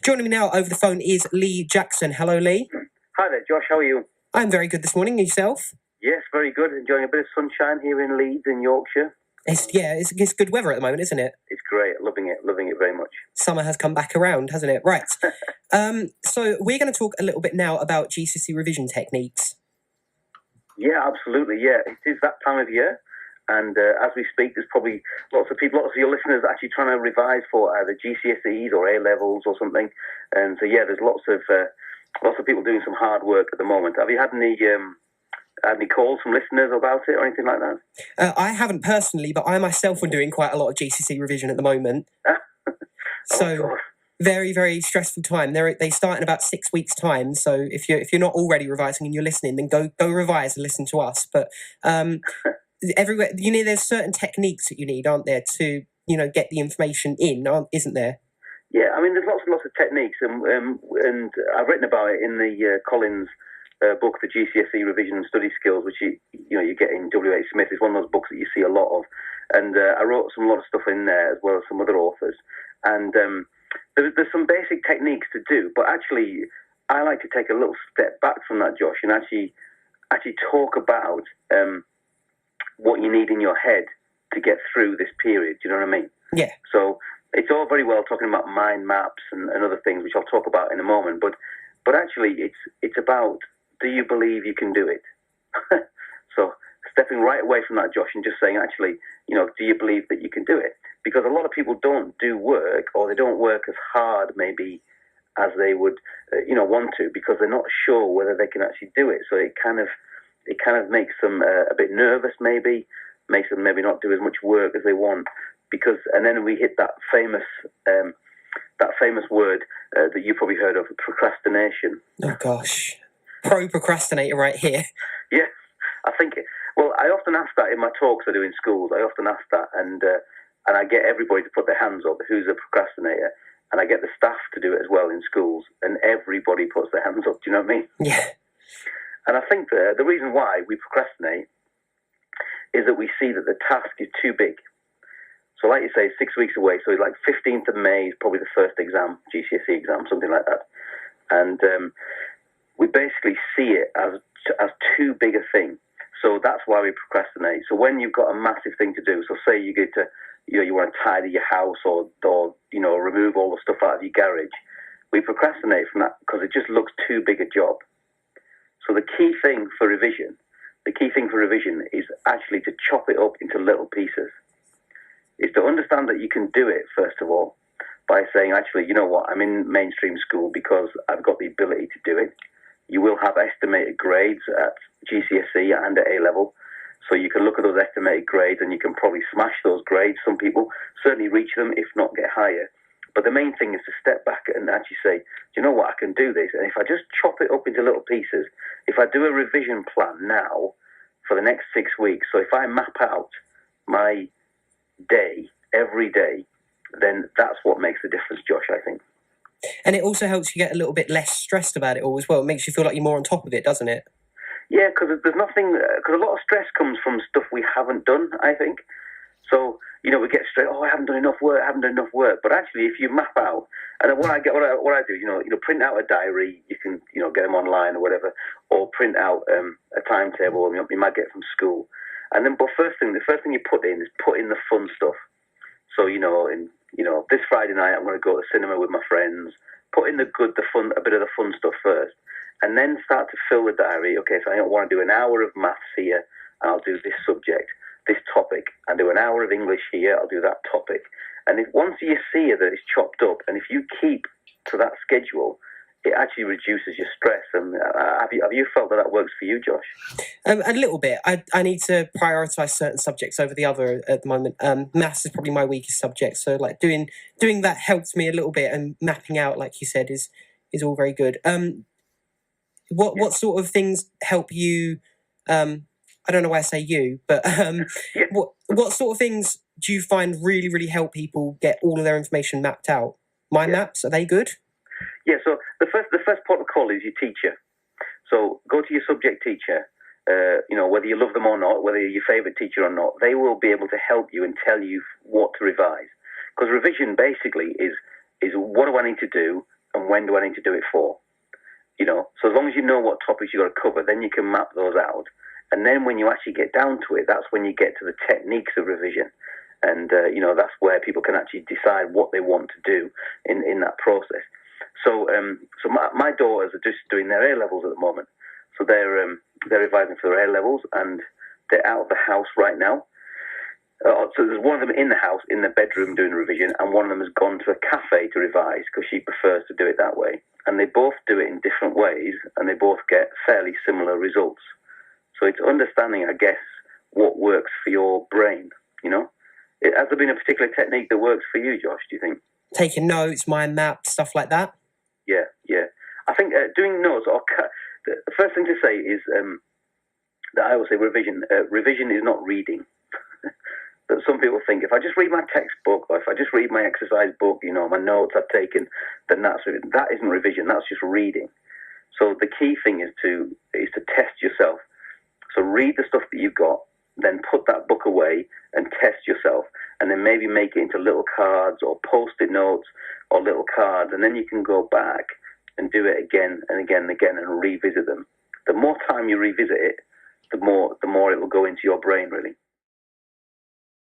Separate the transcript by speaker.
Speaker 1: Joining me now over the phone is Lee Jackson. Hello, Lee.
Speaker 2: Hi there, Josh. How are you?
Speaker 1: I'm very good this morning. Yourself?
Speaker 2: Yes, very good. Enjoying a bit of sunshine here in Leeds in Yorkshire.
Speaker 1: It's good weather at the moment, isn't it?
Speaker 2: It's great. Loving it very much.
Speaker 1: Summer has come back around, hasn't it? Right. So we're going to talk a little bit now about GCC Revision Techniques.
Speaker 2: Yeah, absolutely. Yeah, it is that time of year. And as we speak, there's probably lots of your listeners actually trying to revise for either GCSEs or A-levels or something. And so, yeah, there's lots of people doing some hard work at the moment. Have you had any calls from listeners about it or anything like that?
Speaker 1: I haven't personally, but I myself am doing quite a lot of GCC revision at the moment. So very, very stressful time. They start in about 6 weeks' time. So if you're not already revising and you're listening, then go revise and listen to us. But everywhere, there's certain techniques that you need, aren't there, to get the information in, isn't there?
Speaker 2: Yeah, I mean, there's lots and lots of techniques, and I've written about it in the Collins book, the GCSE Revision and Study Skills, which you get in W.H. Smith. It's one of those books that you see a lot of, and I wrote a lot of stuff in there as well as some other authors. And there's some basic techniques to do, but actually, I like to take a little step back from that, Josh, and actually talk about what you need in your head to get through this period. Do you know what I mean?
Speaker 1: Yeah. So
Speaker 2: it's all very well talking about mind maps and other things, which I'll talk about in a moment, but actually it's about, do you believe you can do it? So stepping right away from that, Josh, and just saying, actually, do you believe that you can do it? Because a lot of people don't do work, or they don't work as hard maybe as they would want to, because they're not sure whether they can actually do it. So it kind of makes them a bit nervous, maybe makes them maybe not do as much work as they want, and then we hit that famous word that you probably heard of, procrastination.
Speaker 1: Oh gosh, procrastinator right here.
Speaker 2: Yeah, I think. Well, I often ask that in my talks I do in schools. I often ask that, and I get everybody to put their hands up. Who's a procrastinator? And I get the staff to do it as well in schools, and everybody puts their hands up. Do you know what I mean?
Speaker 1: Yeah. And
Speaker 2: I think the reason why we procrastinate is that we see that the task is too big. So like you say, 6 weeks away, so like 15th of May is probably the first exam, GCSE exam, something like that. And we basically see it as too big a thing. So that's why we procrastinate. So when you've got a massive thing to do, so say you get to, you want to tidy your house or remove all the stuff out of your garage, we procrastinate from that because it just looks too big a job. So the key thing for revision is actually to chop it up into little pieces. Is to understand that you can do it, first of all, by saying, actually, you know what, I'm in mainstream school because I've got the ability to do it. You will have estimated grades at GCSE and at A-level, so you can look at those estimated grades and you can probably smash those grades. Some people certainly reach them, if not get higher. But the main thing is to step back and actually say, do you know what, I can do this. And if I just chop it up into little pieces, if I do a revision plan now for the next 6 weeks, so if I map out my day, every day, then that's what makes the difference, Josh, I think.
Speaker 1: And it also helps you get a little bit less stressed about it all as well. It makes you feel like you're more on top of it, doesn't it?
Speaker 2: Yeah, because there's nothing, because a lot of stress comes from stuff we haven't done, I think. So, we get stressed, I haven't done enough work. But actually, if you map out, and what I do, print out a diary, you can, get them online or whatever, or print out a timetable you might get from school. And then, but the first thing you put in the fun stuff. So, this Friday night I'm going to go to the cinema with my friends. Put in a bit of the fun stuff first, and then start to fill the diary. Okay, so I want to do an hour of maths here, and I'll do this subject, this topic, and do an hour of English here. I'll do that topic. And once you see that it's chopped up, and if you keep to that schedule, it actually reduces your stress. And have you felt that works for you, Josh?
Speaker 1: A little bit. I need to prioritise certain subjects over the other at the moment. Maths is probably my weakest subject, so like doing that helps me a little bit, and mapping out, like you said, is all very good. What sort of things help you? I don't know why I say you, but what sort of things do you find really, really help people get all of their information mapped out? Mind maps, are they good?
Speaker 2: Yeah, so the first port of call is your teacher. So go to your subject teacher, whether you love them or not, whether you're your favourite teacher or not, they will be able to help you and tell you what to revise. Because revision basically is is what do I need to do and when do I need to do it for? You know, so as long as you know what topics you've got to cover, then you can map those out. And then when you actually get down to it, that's when you get to the techniques of revision. And, you know, that's where people can actually decide what they want to do in that process. So my daughters are just doing their A-levels at the moment. So they're revising for their A-levels, and they're out of the house right now. So there's one of them in the house, in the bedroom doing revision, and one of them has gone to a cafe to revise because she prefers to do it that way. And they both do it in different ways, and they both get fairly similar results. So it's understanding, I guess, what works for your brain, you know? Has there been a particular technique that works for you, Josh, do you think?
Speaker 1: Taking notes, mind maps, stuff like that.
Speaker 2: Yeah. I think doing notes, the first thing to say is that I always say revision is not reading. That some people think if I just read my textbook or if I just read my exercise book, you know, my notes I've taken, then that isn't revision. That's just reading. So the key thing is to test yourself. So read the stuff that you've got, then put that book away and test yourself, and then maybe make it into little cards or post-it notes or little cards, and then you can go back and do it again and again and again and revisit them. The more time you revisit it, the more it will go into your brain, really.